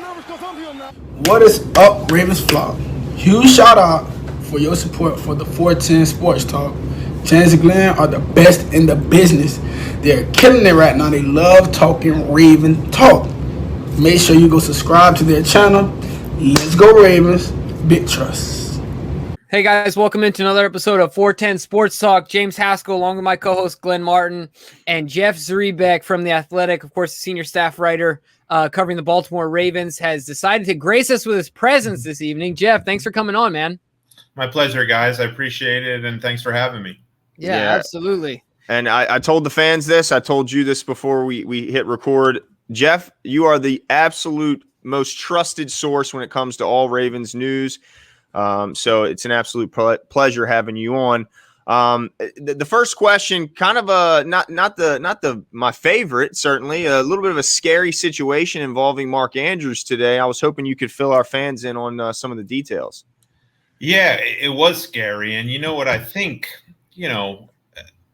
What is up, Ravens flock? Huge shout out for your support for the 410 Sports Talk. James and Glenn are the best in the business. They're killing it right now. They love talking Raven talk. Make sure you go subscribe to their channel. Let's go Ravens. Big trust. Hey guys, welcome into another episode of 410 Sports Talk. James Haskell along with my co-host Glenn Martin and Jeff Zrebiec from The Athletic, of course, the senior staff writer covering the Baltimore Ravens, has decided to grace us with his presence this evening. Jeff, thanks for coming on, man. My pleasure, guys. I appreciate it, and thanks for having me. Yeah, absolutely. And I told the fans this. I told you this before we hit record. Jeff, you are the absolute most trusted source when it comes to all Ravens news. So it's an absolute pleasure having you on. The first question, kind of my favorite, certainly a little bit of a scary situation involving Mark Andrews today. I was hoping you could fill our fans in on some of the details. Yeah, it was scary. And you know what I think,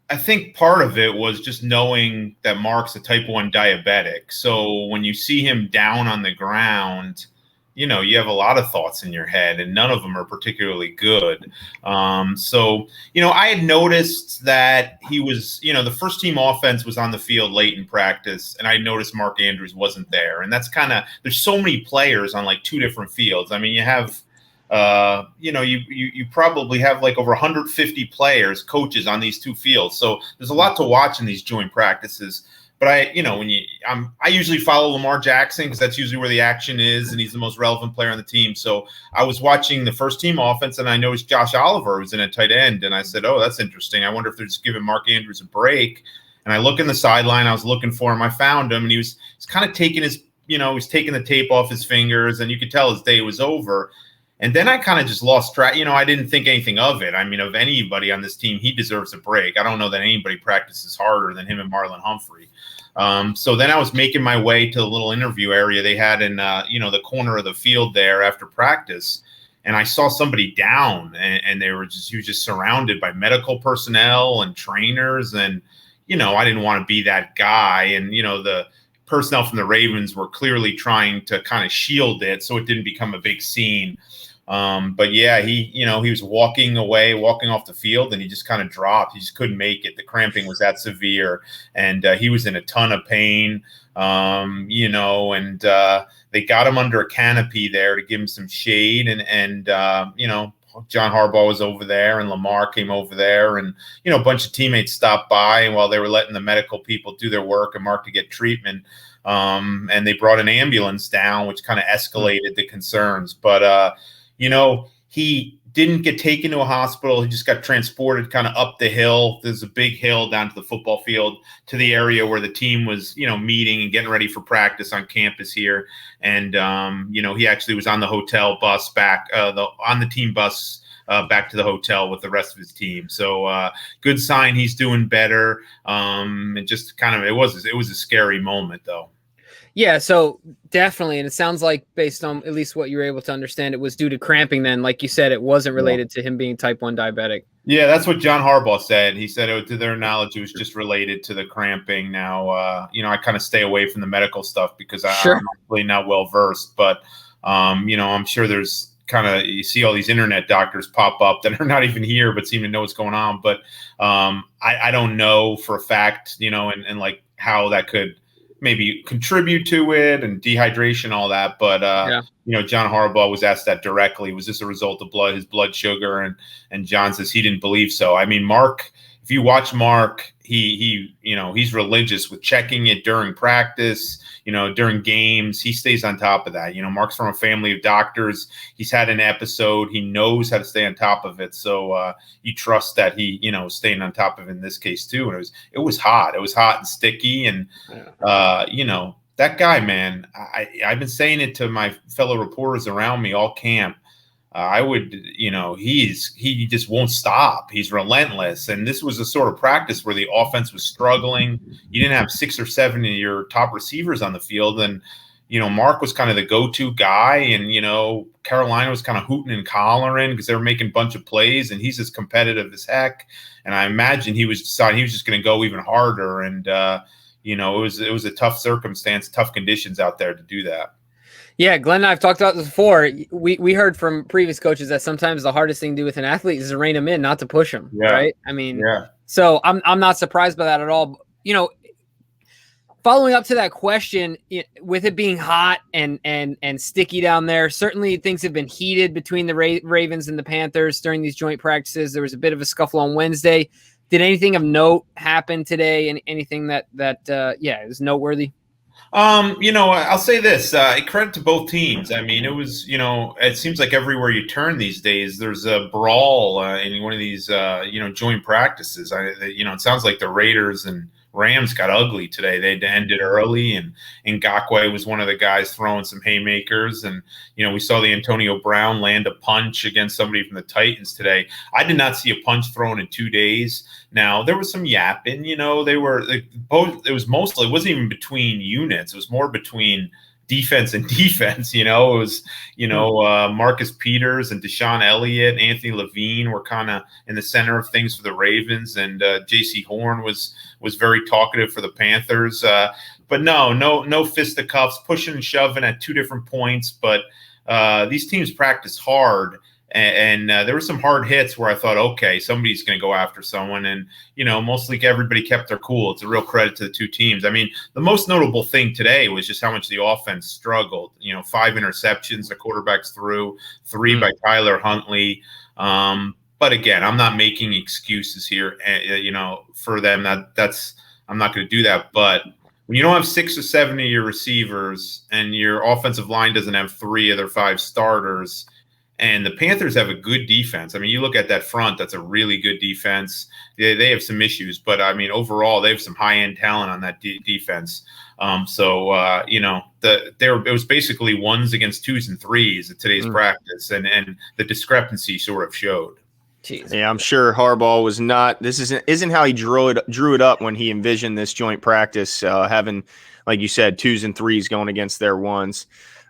I think part of it was just knowing that Mark's a type 1 diabetic. So when you see him down on the ground, you have a lot of thoughts in your head, and none of them are particularly good. I had noticed that he was, the first team offense was on the field late in practice, and I noticed Mark Andrews wasn't there. And that's there's so many players on like two different fields. I mean, you have, you probably have like over 150 players, coaches on these two fields. So there's a lot to watch in these joint practices. But I usually follow Lamar Jackson because that's usually where the action is, and he's the most relevant player on the team. So I was watching the first team offense, and I noticed Josh Oliver was in a tight end, and I said, "Oh, that's interesting. I wonder if they're just giving Mark Andrews a break." And I look in the sideline. I was looking for him. I found him, and he's kind of taking he's taking the tape off his fingers, and you could tell his day was over. And then I kind of just lost track. I didn't think anything of it. I mean, of anybody on this team, he deserves a break. I don't know that anybody practices harder than him and Marlon Humphrey. So then I was making my way to the little interview area they had in, the corner of the field there after practice. And I saw somebody down, and he was just surrounded by medical personnel and trainers. And, I didn't want to be that guy. And, the personnel from the Ravens were clearly trying to kind of shield it so it didn't become a big scene. But yeah, he was walking off the field, and he just kind of dropped. He just couldn't make it. The cramping was that severe, and he was in a ton of pain. And they got him under a canopy there to give him some shade. And John Harbaugh was over there, and Lamar came over there, and, a bunch of teammates stopped by, and while they were letting the medical people do their work and Mark to get treatment, and they brought an ambulance down, which kind of escalated the concerns. But, he didn't get taken to a hospital. He just got transported kind of up the hill. There's a big hill down to the football field to the area where the team was, meeting and getting ready for practice on campus here. And, he actually was on the hotel bus back, on the team bus back to the hotel with the rest of his team. So good sign he's doing better. It just it was a scary moment, though. Yeah, so definitely, and it sounds like based on at least what you were able to understand, it was due to cramping then. Like you said, it wasn't related to him being type 1 diabetic. Yeah, that's what John Harbaugh said. He said, to their knowledge, it was just related to the cramping. Now, I kind of stay away from the medical stuff because I'm really not well-versed. But, I'm sure there's you see all these internet doctors pop up that are not even here but seem to know what's going on. But I don't know for a fact, and like how that could maybe contribute to it, and dehydration, all that. But, John Harbaugh was asked that directly. Was this a result of his blood sugar? And John says he didn't believe so. I mean, Mark, if you watch Mark, he's religious with checking it during practice, during games. He stays on top of that. Mark's from a family of doctors. He's had an episode. He knows how to stay on top of it. So you trust that he, staying on top of it in this case too. And it was hot. It was hot and sticky. And, that guy, man, I've been saying it to my fellow reporters around me all camp. He just won't stop. He's relentless. And this was a sort of practice where the offense was struggling. You didn't have 6 or 7 of your top receivers on the field. And, Mark was kind of the go-to guy. And, Carolina was kind of hooting and hollering because they were making a bunch of plays, and he's as competitive as heck. And I imagine he was deciding he was just going to go even harder. And, it was a tough circumstance, tough conditions out there to do that. Yeah, Glenn and I have talked about this before. We heard from previous coaches that sometimes the hardest thing to do with an athlete is to rein them in, not to push them. Yeah. Right? I mean, Yeah. so I'm not surprised by that at all. You know, following up to that question, with it being hot and sticky down there, certainly things have been heated between the Ravens and the Panthers during these joint practices. There was a bit of a scuffle on Wednesday. Did anything of note happen today? And anything that is noteworthy? I'll say this, credit to both teams. I mean, it was, it seems like everywhere you turn these days, there's a brawl in one of these, joint practices. It sounds like the Raiders and Rams got ugly today. They ended early, and Ngakoue was one of the guys throwing some haymakers. And, we saw the Antonio Brown land a punch against somebody from the Titans today. I did not see a punch thrown in 2 days. Now, there was some yapping, it wasn't even between units. It was more between defense and defense. It was, Marcus Peters and Deshaun Elliott, Anthony Levine were kind of in the center of things for the Ravens, and J.C. Horn was very talkative for the Panthers. But no fisticuffs, pushing and shoving at two different points. But these teams practice hard. And there were some hard hits where I thought, okay, somebody's going to go after someone. And, mostly everybody kept their cool. It's a real credit to the two teams. I mean, the most notable thing today was just how much the offense struggled. 5 interceptions, the quarterbacks threw, 3 by Tyler Huntley. But again, I'm not making excuses here, for them. I'm not going to do that. But when you don't have 6 or 7 of your receivers and your offensive line doesn't have 3 of their 5 starters, and the Panthers have a good defense. I mean, you look at that front, that's a really good defense. They have some issues, but I mean, overall, they have some high-end talent on that defense. It was basically 1s against 2s and 3s at today's practice, and the discrepancy sort of showed. Jeez. Yeah, I'm sure Harbaugh was not. This isn't how he drew it up when he envisioned this joint practice, having, like you said, 2s and 3s going against their 1s.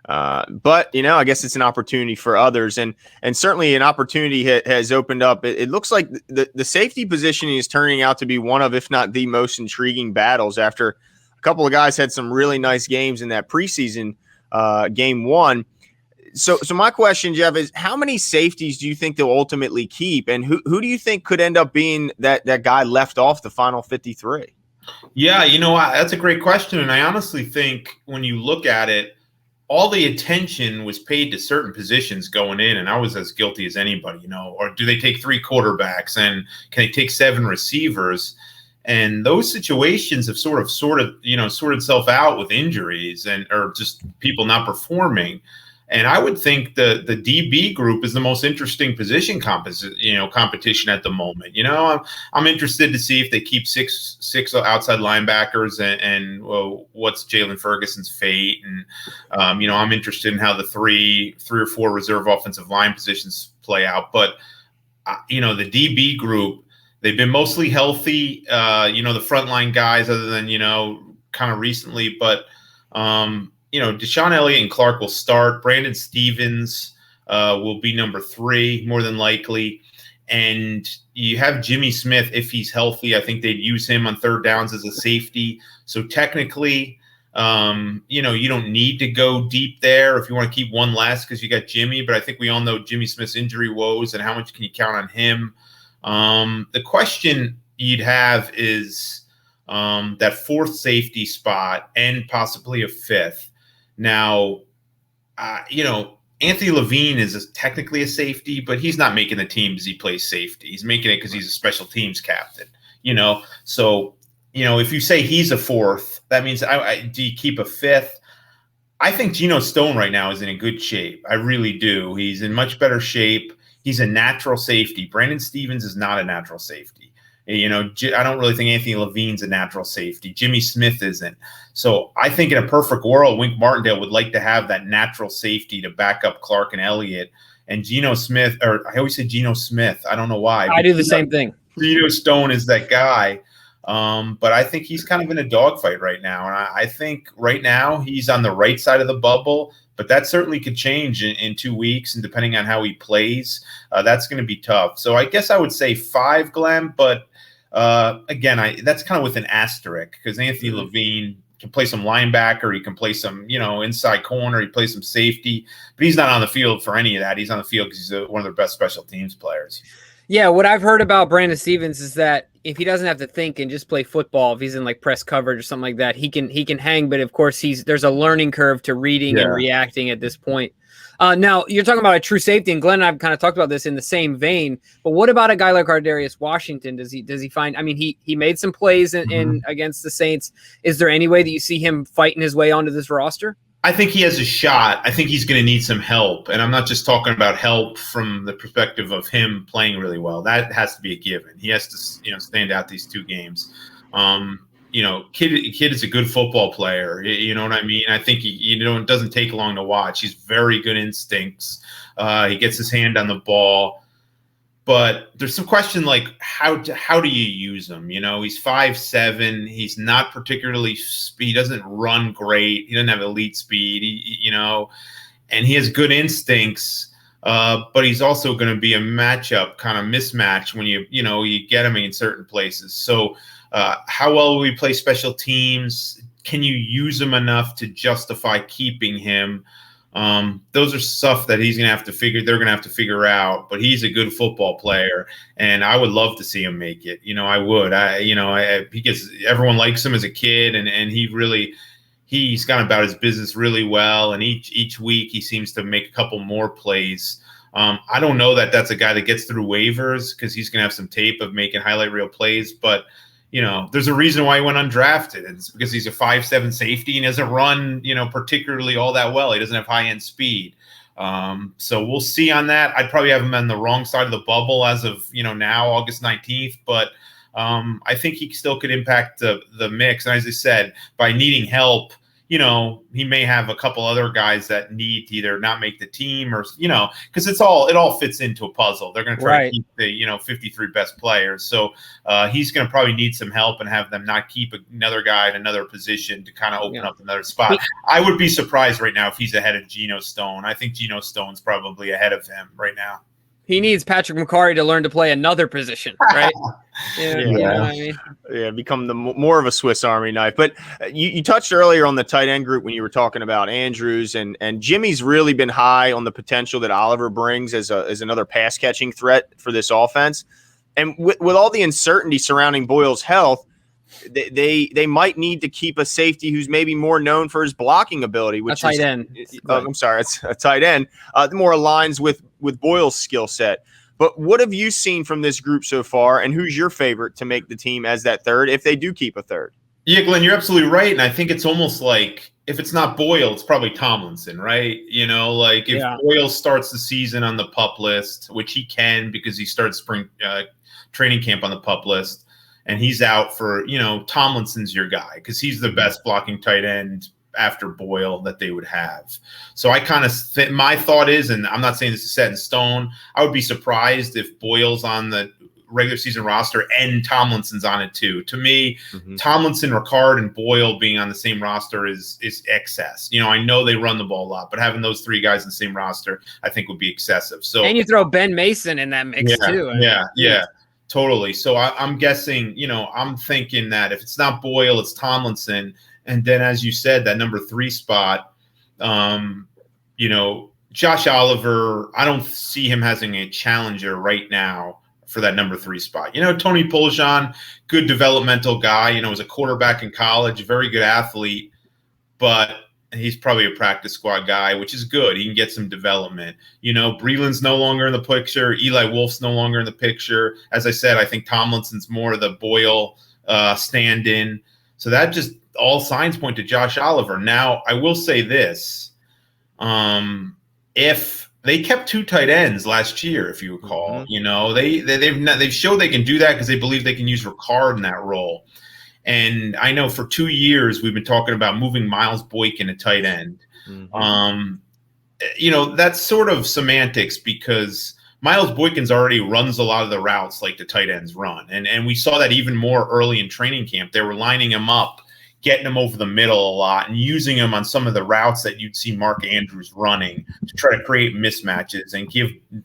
But I guess it's an opportunity for others, and certainly an opportunity has opened up. It looks like the safety positioning is turning out to be one of, if not the most intriguing battles, after a couple of guys had some really nice games in that preseason game 1. So my question, Jeff, is how many safeties do you think they'll ultimately keep, and who do you think could end up being that guy left off the final 53? Yeah, that's a great question, and I honestly think when you look at it, all the attention was paid to certain positions going in, and I was as guilty as anybody, or do they take 3 quarterbacks, and can they take 7 receivers? And those situations have sort of sorted itself out with injuries or just people not performing. And I would think the DB group is the most interesting position competition at the moment. I'm interested to see if they keep six outside linebackers and what's Jalen Ferguson's fate. And, I'm interested in how the three or four reserve offensive line positions play out. But, the DB group, they've been mostly healthy, the frontline guys other than, kind of recently. But, Deshaun Elliott and Clark will start. Brandon Stevens will be number 3, more than likely. And you have Jimmy Smith, if he's healthy. I think they'd use him on third downs as a safety. So technically, you don't need to go deep there if you want to keep one last because you got Jimmy. But I think we all know Jimmy Smith's injury woes and how much can you count on him. The question you'd have is that 4th safety spot and possibly a 5th. Now, Anthony Levine is technically a safety, but he's not making the team because he plays safety. He's making it because he's a special teams captain, So, if you say he's a 4th, that means do you keep a 5th? I think Geno Stone right now is in a good shape. I really do. He's in much better shape. He's a natural safety. Brandon Stevens is not a natural safety. I don't really think Anthony Levine's a natural safety. Jimmy Smith isn't. So I think in a perfect world, Wink Martindale would like to have that natural safety to back up Clark and Elliott. And Geno Smith, or I always say Geno Smith. I don't know why. I do the same thing. Geno Stone is that guy. But I think he's kind of in a dogfight right now. And I think right now he's on the right side of the bubble. But that certainly could change in 2 weeks. And depending on how he plays, that's going to be tough. So I guess I would say 5, Glenn. But again, that's kind of with an asterisk because Anthony Levine can play some linebacker, he can play some, inside corner, he plays some safety, but he's not on the field for any of that. He's on the field because he's one of their best special teams players. Yeah, what I've heard about Brandon Stevens is that if he doesn't have to think and just play football, if he's in like press coverage or something like that, he can hang. But of course, there's a learning curve to reading and reacting at this point. Now you're talking about a true safety, and Glenn and I've kind of talked about this in the same vein. But what about a guy like Ardarius Washington? Does he find? I mean, he made some plays in against the Saints. Is there any way that you see him fighting his way onto this roster? I think he has a shot. I think he's going to need some help. And I'm not just talking about help from the perspective of him playing really well. That has to be a given. He has to, stand out these 2 games. Kid is a good football player. You know what I mean? I think it doesn't take long to watch. He's very good instincts. He gets his hand on the ball. But there's some question like how do you use him? He's 5'7". He's not particularly speed. He doesn't run great. He doesn't have elite speed. And he has good instincts. But he's also going to be a matchup kind of mismatch when you get him in certain places. So how well will he play special teams? Can you use him enough to justify keeping him? Those are stuff that he's going to have to they're going to have to figure out, but he's a good football player and I would love to see him make it. I would, everyone likes him as a kid and he's gone about his business really well. And each week he seems to make a couple more plays. I don't know that that's a guy that gets through waivers because he's going to have some tape of making highlight reel plays, but there's a reason why he went undrafted. It's because he's a 5'7" safety and he doesn't run, particularly all that well. He doesn't have high-end speed. So we'll see on that. I'd probably have him on the wrong side of the bubble as of, now, August 19th. But I think he still could impact the mix. And as I said, by needing help, he may have a couple other guys that need to either not make the team or, because it all fits into a puzzle. They're going to try to keep the, 53 best players. So he's going to probably need some help and have them not keep another guy in another position to kind of open up another spot. I would be surprised right now if he's ahead of Geno Stone. I think Geno Stone's probably ahead of him right now. He needs Patrick McCarry to learn to play another position, right? You know what I mean? Yeah, become more of a Swiss Army knife. But you touched earlier on the tight end group when you were talking about Andrews and Jimmy's really been high on the potential that Oliver brings as another pass catching threat for this offense. And with all the uncertainty surrounding Boyle's health, they might need to keep a safety who's maybe more known for his blocking ability, which a tight end. It's a tight end. More aligns with Boyle's skill set. But what have you seen from this group so far, and who's your favorite to make the team as that third, if they do keep a third? Yeah, Glenn, you're absolutely right. And I think it's almost like if it's not Boyle, it's probably Tomlinson, right? If Boyle starts the season on the PUP list, which he can because he starts spring training camp on the PUP list, and he's out for, Tomlinson's your guy because he's the best blocking tight end after Boyle that they would have. So I kind of my thought is, and I'm not saying this is set in stone, I would be surprised if Boyle's on the regular season roster and Tomlinson's on it too. To me, Tomlinson, Ricard, and Boyle being on the same roster is excess. I know they run the ball a lot, but having those 3 guys in the same roster, I think would be excessive. So and you throw Ben Mason in that mix too. Yeah. Totally. So I'm guessing, I'm thinking that if it's not Boyle, it's Tomlinson. And then, as you said, that number 3 spot, Josh Oliver, I don't see him having a challenger right now for that number 3 spot. Tony Poljan, good developmental guy, was a quarterback in college, very good athlete, but he's probably a practice squad guy, which is good. He can get some development. Breeland's no longer in the picture. Eli Wolf's no longer in the picture. As I said, I think Tomlinson's more the Boyle stand-in. So that just all signs point to Josh Oliver. Now, I will say this. If they kept 2 tight ends last year, if you recall, they've showed they can do that because they believe they can use Ricard in that role. And I know for 2 years we've been talking about moving Miles Boykin to tight end. That's sort of semantics because Miles Boykins already runs a lot of the routes like the tight ends run. And we saw that even more early in training camp. They were lining him up, getting him over the middle a lot and using him on some of the routes that you'd see Mark Andrews running to try to create mismatches and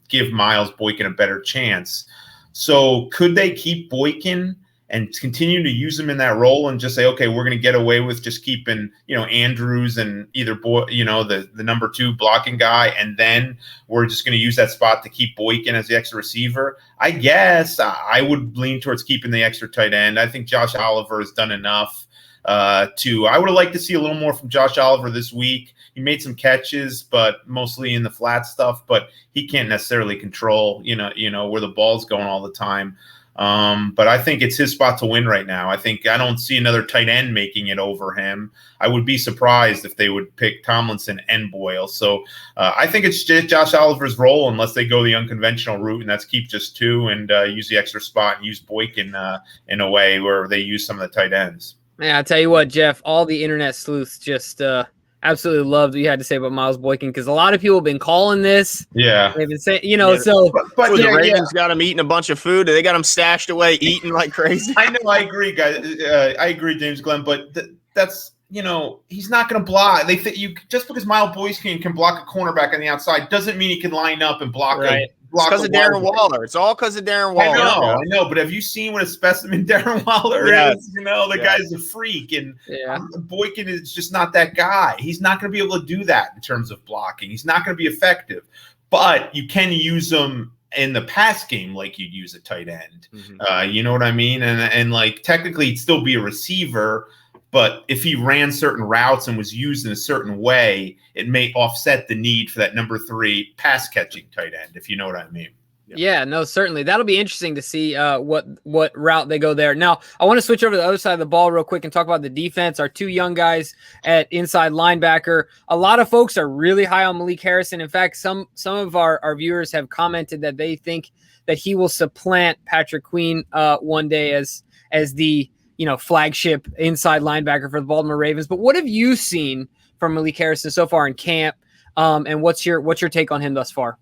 give Miles Boykin a better chance. So could they keep Boykin and continue to use him in that role and just say, okay, we're going to get away with just keeping, Andrews and either the number 2 blocking guy, and then we're just going to use that spot to keep Boykin as the extra receiver. I guess I would lean towards keeping the extra tight end. I think Josh Oliver has done enough I would have liked to see a little more from Josh Oliver this week. He made some catches, but mostly in the flat stuff, but he can't necessarily control, where the ball's going all the time. But I think it's his spot to win right now. I don't see another tight end making it over him. I would be surprised if they would pick Tomlinson and Boyle. So I think it's just Josh Oliver's role, unless they go the unconventional route, and that's keep just 2 and use the extra spot and use Boykin in a way where they use some of the tight ends. Yeah, I'll tell you what, Jeff, all the internet sleuths just absolutely loved what you had to say about Miles Boykin, because a lot of people have been calling this. Yeah. They've been saying, but the Ravens got him eating a bunch of food. They got him stashed away, eating like crazy. I know. I agree, guys. I agree, James Glenn, but that's, he's not going to block. They think just because Miles Boykin can block a cornerback on the outside doesn't mean he can line up and block. Right. It's because of Darren Waller. It's all because of Darren Waller. I know. But have you seen what a specimen Darren Waller is? The guy's a freak, and Boykin is just not that guy. He's not going to be able to do that in terms of blocking. He's not going to be effective. But you can use him in the pass game like you'd use a tight end. Mm-hmm. You know what I mean? And like technically he'd still be a receiver, but if he ran certain routes and was used in a certain way, it may offset the need for that number 3 pass catching tight end, if you know what I mean. Yeah, no, certainly. That'll be interesting to see what route they go there. Now, I want to switch over to the other side of the ball real quick and talk about the defense. Our 2 young guys at inside linebacker. A lot of folks are really high on Malik Harrison. In fact, some of our viewers have commented that they think that he will supplant Patrick Queen one day as the flagship inside linebacker for the Baltimore Ravens. But what have you seen from Malik Harrison so far in camp? And what's your take on him thus far?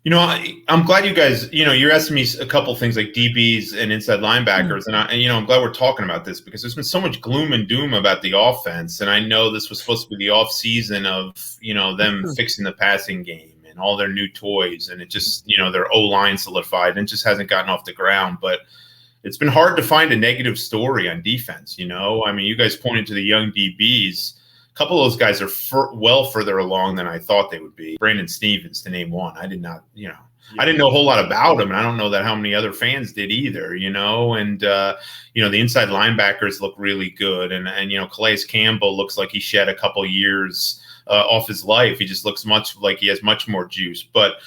I'm glad you guys, you're asking me a couple things like DBs and inside linebackers. And I'm glad we're talking about this because there's been so much gloom and doom about the offense. And I know this was supposed to be the off season of, them fixing the passing game and all their new toys. And it just, their O-line solidified and it just hasn't gotten off the ground. But it's been hard to find a negative story on defense. You guys pointed to the young DBs. A couple of those guys are well further along than I thought they would be. Brandon Stevens, to name one. I did not, I didn't know a whole lot about him, and I don't know that how many other fans did either, And, the inside linebackers look really good. And Calais Campbell looks like he shed a couple years off his life. He just looks much like he has much more juice. But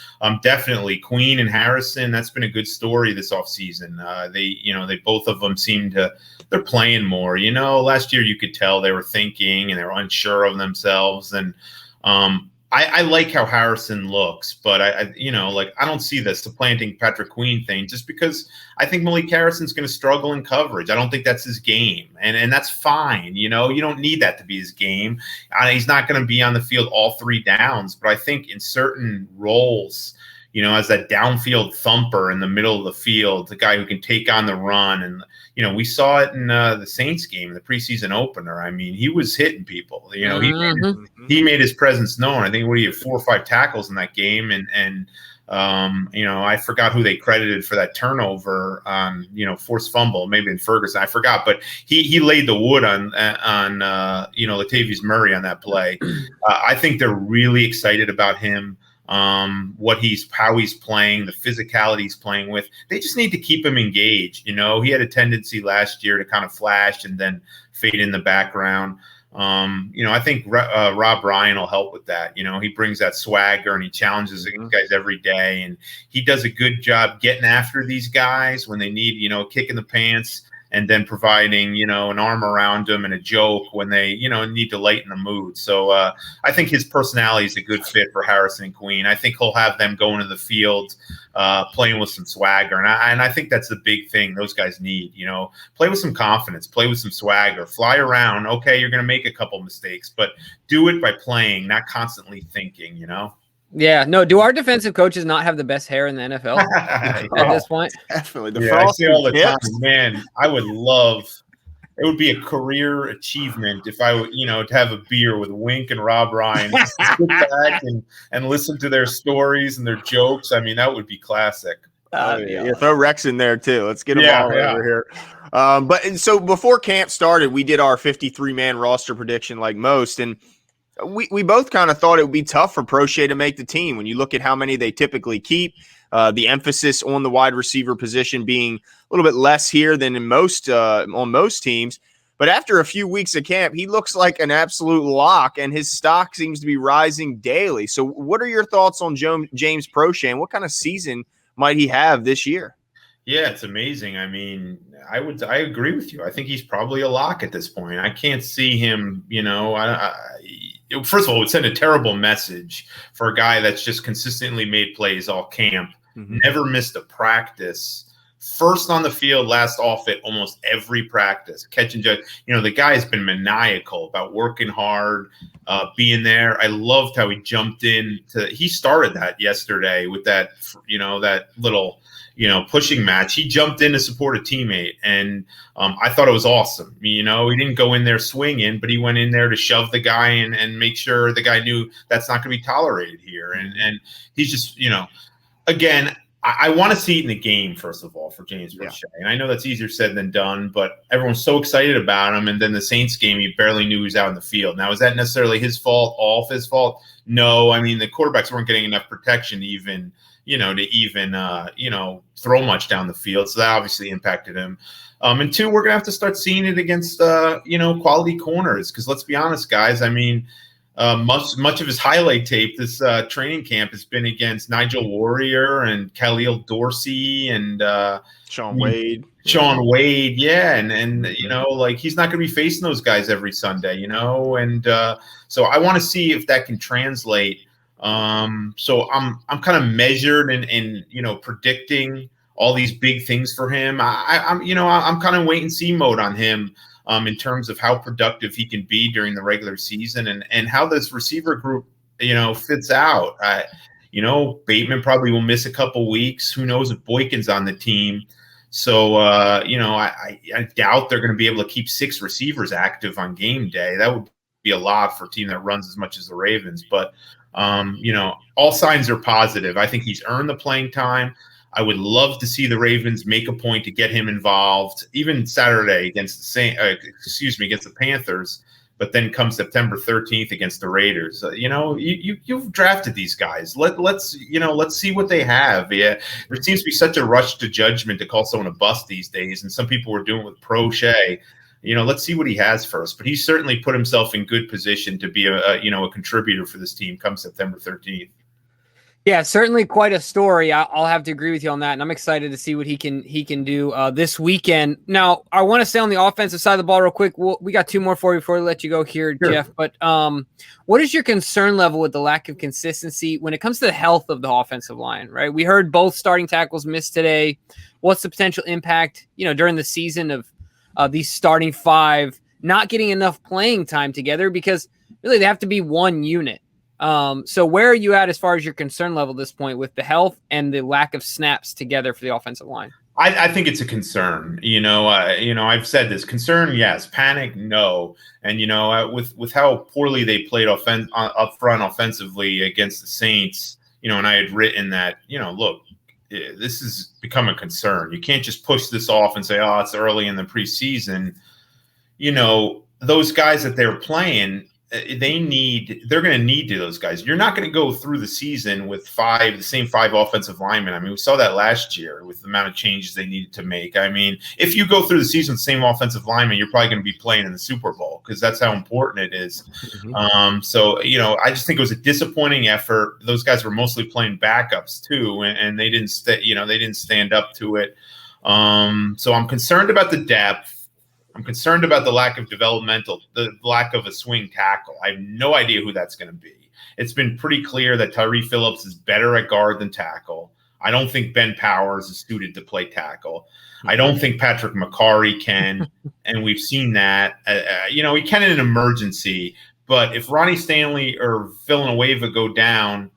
definitely Queen and Harrison, that's been a good story this offseason. They both of them seem to – they're playing more. Last year you could tell they were thinking and they were unsure of themselves. And I like how Harrison looks, but I don't see the supplanting Patrick Queen thing just because I think Malik Harrison's going to struggle in coverage. I don't think that's his game, and that's fine. You don't need that to be his game. He's not going to be on the field all 3 downs, but I think in certain roles, as that downfield thumper in the middle of the field, the guy who can take on the run. And, we saw it in the Saints game, the preseason opener. I mean, he was hitting people. He made his presence known. I think he had 4 or 5 tackles in that game. And I forgot who they credited for that turnover on, forced fumble, maybe in Ferguson. I forgot, but he laid the wood on Latavius Murray on that play. I think they're really excited about him. How he's playing, the physicality he's playing with. They just need to keep him engaged. He had a tendency last year to kind of flash and then fade in the background. I think Rob Ryan will help with that. He brings that swagger and he challenges these guys every day, and he does a good job getting after these guys when they need, a kick in the pants, and then providing, an arm around them and a joke when they, need to lighten the mood. So I think his personality is a good fit for Harrison and Queen. I think he'll have them going to the field, playing with some swagger. And I think that's the big thing those guys need, play with some confidence, play with some swagger, fly around. Okay, you're going to make a couple mistakes, but do it by playing, not constantly thinking, Yeah, no. Do our defensive coaches not have the best hair in the NFL at this point? Definitely. I see all the time. Man, I would love. It would be a career achievement if I would, to have a beer with Wink and Rob Ryan, sit back and listen to their stories and their jokes. I mean, that would be classic. Yeah, throw Rex in there too. Let's get them all over here. So before camp started, we did our 53-man roster prediction like most, and we both kind of thought it would be tough for Prochet to make the team when you look at how many they typically keep. The emphasis on the wide receiver position being a little bit less here than in most on most teams. But after a few weeks of camp, he looks like an absolute lock, and his stock seems to be rising daily. So what are your thoughts on James Prochet, and what kind of season might he have this year? Yeah, it's amazing. I mean, I agree with you. I think he's probably a lock at this point. I can't see him, first of all, it would send a terrible message for a guy that's just consistently made plays all camp, never missed a practice. First on the field, last off it, almost every practice. Catch and judge. The guy has been maniacal about working hard, being there. I loved how he jumped in. He started that yesterday with that, that little, pushing match. He jumped in to support a teammate, and I thought it was awesome. He didn't go in there swinging, but he went in there to shove the guy and make sure the guy knew that's not going to be tolerated here. And he's just, again, I want to see it in the game, first of all, for James Prochet. And I know that's easier said than done, but everyone's so excited about him. And then the Saints game, he barely knew he was out in the field. Now, is that necessarily his fault, all of his fault? No. I mean, the quarterbacks weren't getting enough protection to even throw much down the field. So that obviously impacted him. And two, we're going to have to start seeing it against, quality corners. Because let's be honest, guys, I mean, much of his highlight tape this training camp has been against Nigel Warrior and Khalil Dorsey and Sean Wade. Yeah. And he's not going to be facing those guys every Sunday, and so I want to see if that can translate. So I'm kind of measured in predicting all these big things for him. I'm kind of wait and see mode on him. In terms of how productive he can be during the regular season and how this receiver group, fits out. Bateman probably will miss a couple weeks. Who knows if Boykin's on the team. So, I doubt they're going to be able to keep 6 receivers active on game day. That would be a lot for a team that runs as much as the Ravens. But, all signs are positive. I think he's earned the playing time. I would love to see the Ravens make a point to get him involved, even Saturday against the Panthers. But then come September 13th against the Raiders, you've drafted these guys. Let's see what they have. Yeah, there seems to be such a rush to judgment to call someone a bust these days, and some people were doing it with Prochet. Let's see what he has first. But he's certainly put himself in good position to be a contributor for this team come September 13th. Yeah, certainly quite a story. I'll have to agree with you on that, and I'm excited to see what he can do this weekend. Now, I want to stay on the offensive side of the ball real quick. We got 2 more for you before we let you go here, sure. Jeff. But what is your concern level with the lack of consistency when it comes to the health of the offensive line? Right, we heard both starting tackles miss today. What's the potential impact, during the season of these starting 5 not getting enough playing time together, because really they have to be one unit. So where are you at as far as your concern level at this point with the health and the lack of snaps together for the offensive line? I think it's a concern. I've said this: concern, yes; panic, no. And with how poorly they played up front offensively against the Saints, and I had written that, look, this has become a concern. You can't just push this off and say, oh, it's early in the preseason. Those guys that they're playing, they're going to need those guys. You're not going to go through the season with the same 5 offensive linemen. I mean, we saw that last year with the amount of changes they needed to make. I mean, if you go through the season with the same offensive lineman, you're probably going to be playing in the Super Bowl, because that's how important it is. So, I just think it was a disappointing effort. Those guys were mostly playing backups too, and they didn't stand up to it. So I'm concerned about the depth. I'm concerned about the lack of the lack of a swing tackle. I have no idea who that's going to be. It's been pretty clear that Tyree Phillips is better at guard than tackle. I don't think Ben Powers is suited to play tackle. I don't think Patrick McCarry can, and we've seen that. He can in an emergency, but if Ronnie Stanley or Villanueva go down,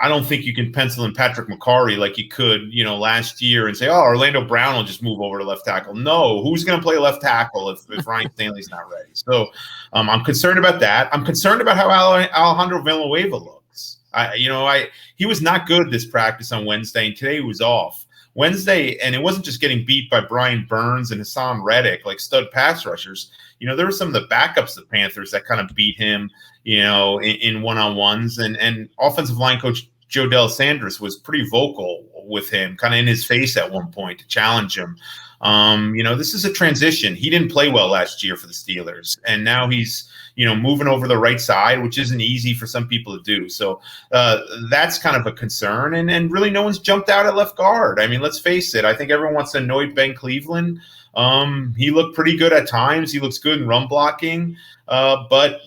I don't think you can pencil in Patrick McCarry like you could, last year and say, oh, Orlando Brown will just move over to left tackle. No, who's going to play left tackle if Ryan Stanley's not ready? So I'm concerned about that. I'm concerned about how Alejandro Villanueva looks. He was not good this practice on Wednesday, and today he was off. Wednesday, and it wasn't just getting beat by Brian Burns and Hassan Reddick, like stud pass rushers. There were some of the backups of the Panthers that kind of beat him, in one-on-ones. And offensive line coach Joe Delisandris was pretty vocal with him, kind of in his face at one point to challenge him. This is a transition. He didn't play well last year for the Steelers, and now he's, moving over the right side, which isn't easy for some people to do. So that's kind of a concern. And really no one's jumped out at left guard. I mean, let's face it. I think everyone wants to annoy Ben Cleveland. He looked pretty good at times. He looks good in run blocking, but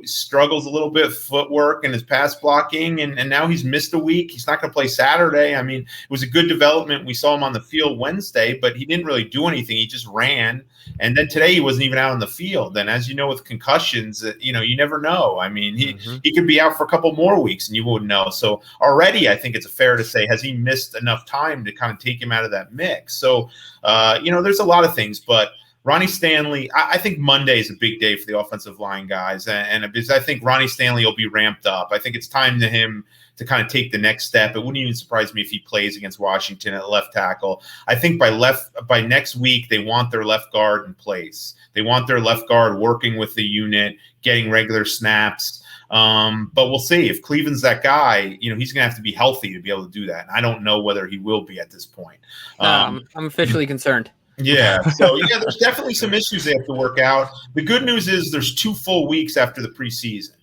struggles a little bit footwork and his pass blocking. And now he's missed a week. He's not going to play Saturday. I mean, it was a good development. We saw him on the field Wednesday, but he didn't really do anything. He just ran. And then today he wasn't even out on the field. And as you know, with concussions, you never know. I mean, he could be out for a couple more weeks and you wouldn't know. So already I think it's fair to say, has he missed enough time to kind of take him out of that mix? So, there's a lot of things, but Ronnie Stanley, I think Monday is a big day for the offensive line guys. And because I think Ronnie Stanley will be ramped up. I think it's time to him to kind of take the next step. It wouldn't even surprise me if he plays against Washington at left tackle. I think by next week, they want their left guard in place. They want their left guard working with the unit, getting regular snaps. But we'll see. If Cleveland's that guy, he's going to have to be healthy to be able to do that. And I don't know whether he will be at this point. I'm officially concerned. Yeah. So, there's definitely some issues they have to work out. The good news is there's 2 full weeks after the preseason.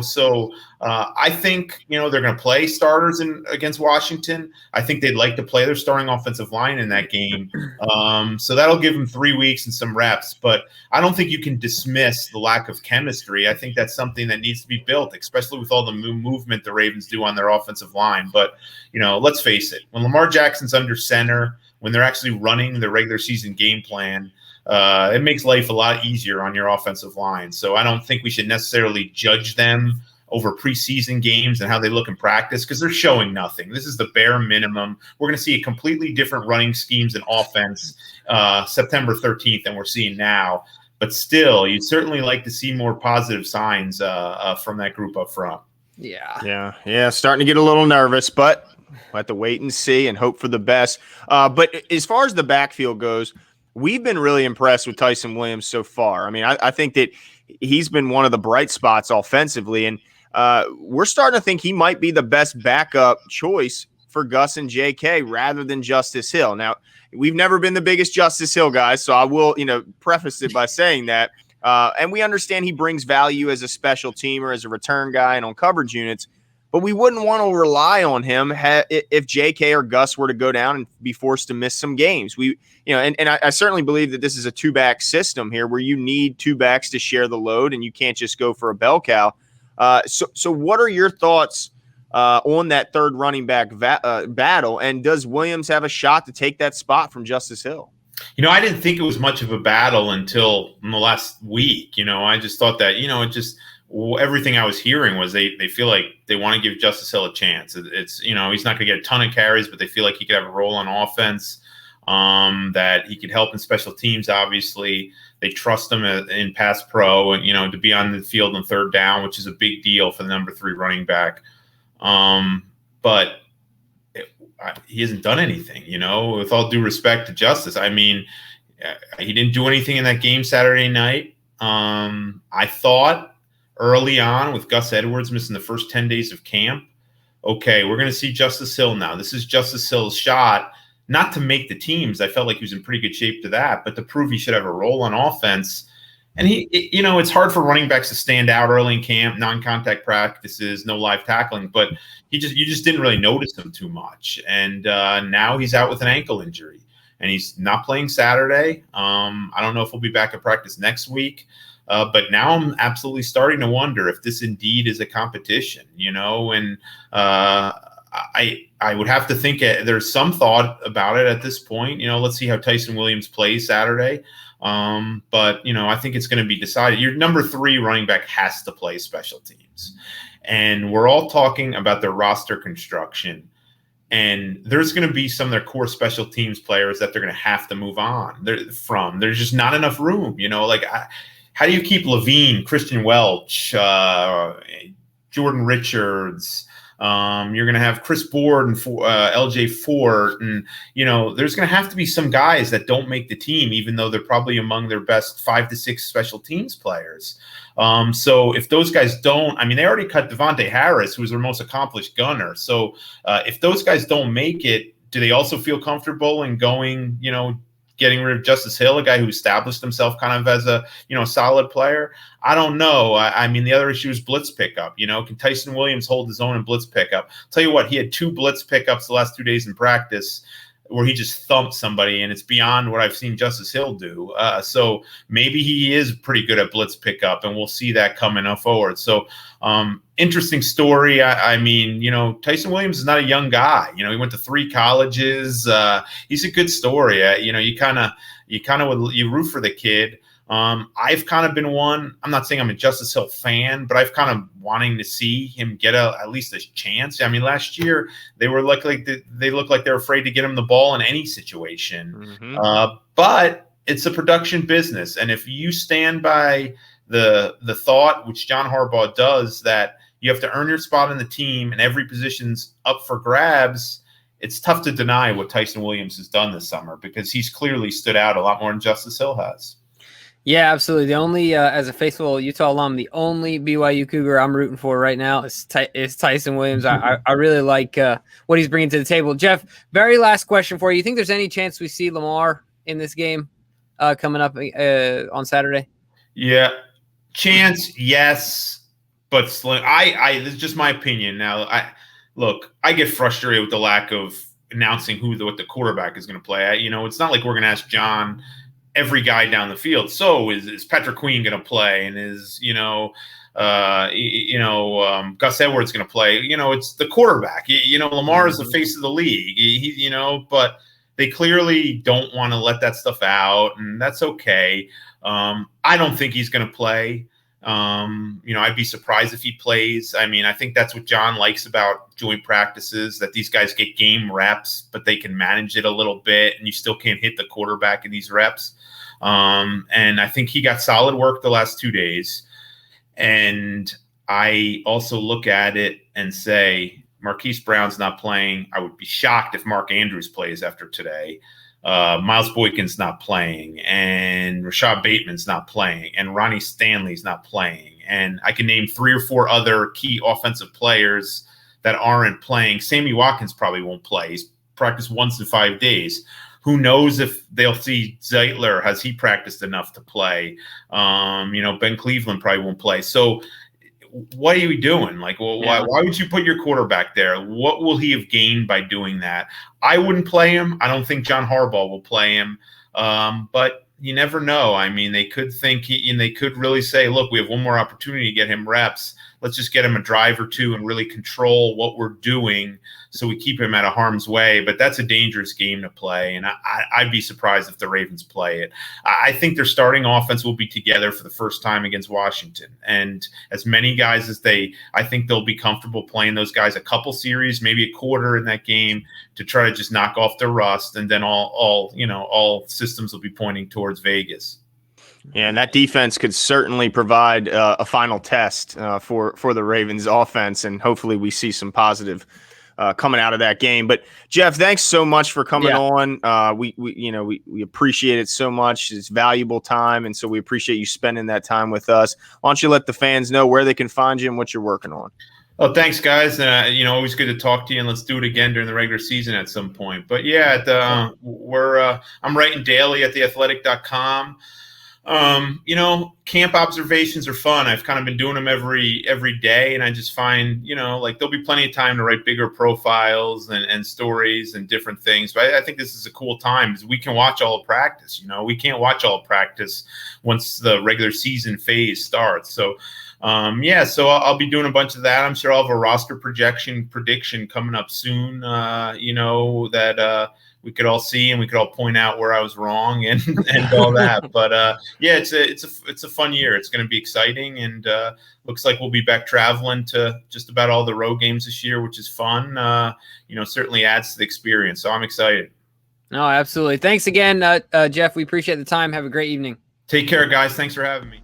So I think, they're going to play starters against Washington. I think they'd like to play their starting offensive line in that game. So that'll give them 3 weeks and some reps. But I don't think you can dismiss the lack of chemistry. I think that's something that needs to be built, especially with all the movement the Ravens do on their offensive line. But, let's face it, when Lamar Jackson's under center, when they're actually running the regular season game plan, it makes life a lot easier on your offensive line. So I don't think we should necessarily judge them over preseason games and how they look in practice because they're showing nothing. This is the bare minimum. We're going to see a completely different running schemes and offense September 13th than we're seeing now. But still, you'd certainly like to see more positive signs from that group up front. Yeah. Starting to get a little nervous, but we'll have to wait and see and hope for the best. But as far as the backfield goes, we've been really impressed with Tyson Williams so far. I mean, I think that he's been one of the bright spots offensively, and we're starting to think he might be the best backup choice for Gus and JK rather than Justice Hill. Now, we've never been the biggest Justice Hill guys, so I will, preface it by saying that. And we understand he brings value as a special teamer, as a return guy, and on coverage units. But we wouldn't want to rely on him if JK or Gus were to go down and be forced to miss some games. I certainly believe that this is a 2-back system here where you need 2 backs to share the load and you can't just go for a bell cow. So what are your thoughts on that third running back battle? And does Williams have a shot to take that spot from Justice Hill? I didn't think it was much of a battle until in the last week. I just thought that, everything I was hearing was they feel like they want to give Justice Hill a chance. It's he's not going to get a ton of carries, but they feel like he could have a role on offense, that he could help in special teams. Obviously, they trust him in pass pro and, to be on the field on third down, which is a big deal for the number 3 running back. But he hasn't done anything, with all due respect to Justice. I mean, he didn't do anything in that game Saturday night. I thought early on with Gus Edwards missing the first 10 days of camp, okay, we're going to see Justice Hill now. This is Justice Hill's shot, not to make the teams. I felt like he was in pretty good shape to that, but to prove he should have a role on offense. And it's hard for running backs to stand out early in camp, non-contact practices, no live tackling, but you just didn't really notice him too much. And now he's out with an ankle injury and he's not playing Saturday. I don't know if he'll be back at practice next week. But now I'm absolutely starting to wonder if this indeed is a competition, and I would have to think there's some thought about it at this point. Let's see how Tyson Williams plays Saturday. But, I think it's going to be decided. Your number 3 running back has to play special teams. And we're all talking about their roster construction. And there's going to be some of their core special teams players that they're going to have to move on from. There's just not enough room, how do you keep Levine, Christian Welch, Jordan Jordan Richards. You're going to have Chris Board and LJ Fort. And, there's going to have to be some guys that don't make the team, even though they're probably among their best 5 to 6 special teams players. So if those guys don't, they already cut Devontae Harris, who was their most accomplished gunner. So if those guys don't make it, do they also feel comfortable in going, getting rid of Justice Hill, a guy who established himself kind of as a, solid player? I don't know. The other issue is blitz pickup. Can Tyson Williams hold his own in blitz pickup? Tell you what, he had 2 blitz pickups the last 2 days in practice where he just thumped somebody, and it's beyond what I've seen Justice Hill do. So maybe he is pretty good at blitz pickup, and we'll see that coming forward. So interesting story. Tyson Williams is not a young guy. He went to 3 colleges. He's a good story. You root for the kid. I've kind of been one. I'm not saying I'm a Justice Hill fan, but I've kind of wanting to see him get at least a chance. Last year they were they looked like they're afraid to get him the ball in any situation. Mm-hmm. But it's a production business, and if you stand by the thought, which John Harbaugh does, that you have to earn your spot in the team and every position's up for grabs, it's tough to deny what Tyson Williams has done this summer, because he's clearly stood out a lot more than Justice Hill has. Yeah, absolutely. The only, as a faithful Utah alum, the only BYU Cougar I'm rooting for right now is Tyson Williams. I really like what he's bringing to the table. Jeff, very last question for you. You think there's any chance we see Lamar in this game coming up on Saturday? Yeah, chance, yes, but slim. This is just my opinion. Now, I get frustrated with the lack of announcing what the quarterback is going to play. It's not like we're going to ask John every guy down the field. So is Patrick Queen going to play? And is, Gus Edwards going to play? It's the quarterback. Lamar is the face of the league, but they clearly don't want to let that stuff out, and that's okay. I don't think he's going to play. I'd be surprised if he plays. I think that's what John likes about joint practices, that these guys get game reps, but they can manage it a little bit, and you still can't hit the quarterback in these reps. And I think he got solid work the last 2 days. And I also look at it and say, Marquise Brown's not playing. I would be shocked if Mark Andrews plays after today. Miles Boykin's not playing, and Rashad Bateman's not playing, and Ronnie Stanley's not playing. And I can name 3 or 4 other key offensive players that aren't playing. Sammy Watkins probably won't play. He's practiced once in 5 days. Who knows if they'll see Zeitler? Has he practiced enough to play? Ben Cleveland probably won't play. So what are we doing? Why would you put your quarterback there? What will he have gained by doing that? I wouldn't play him. I don't think John Harbaugh will play him. But you never know. They could think and they could really say, look, we have one more opportunity to get him reps. Let's just get him a drive or 2 and really control what we're doing so we keep him out of harm's way. But that's a dangerous game to play, and I'd be surprised if the Ravens play it. I think their starting offense will be together for the first time against Washington. And as many guys as I think they'll be comfortable playing those guys a couple series, maybe a quarter in that game, to try to just knock off their rust, and then all systems will be pointing towards Vegas. Yeah, and that defense could certainly provide a final test for the Ravens offense, and hopefully we see some positive coming out of that game. But Jeff, thanks so much for coming on. We appreciate it so much. It's valuable time, and so we appreciate you spending that time with us. Why don't you let the fans know where they can find you and what you're working on? Oh, thanks, guys. Always good to talk to you, and let's do it again during the regular season at some point. But yeah, I'm writing daily at theathletic.com. Camp observations are fun. I've kind of been doing them every day, and I just find, there'll be plenty of time to write bigger profiles and stories and different things. But I think this is a cool time because we can watch all of practice. We can't watch all of practice once the regular season phase starts. So, so I'll be doing a bunch of that. I'm sure I'll have a roster prediction coming up soon, that we could all see, and we could all point out where I was wrong and all that. But it's a fun year. It's going to be exciting, and looks like we'll be back traveling to just about all the road games this year, which is fun. Certainly adds to the experience. So I'm excited. No, absolutely. Thanks again, Jeff. We appreciate the time. Have a great evening. Take care, guys. Thanks for having me.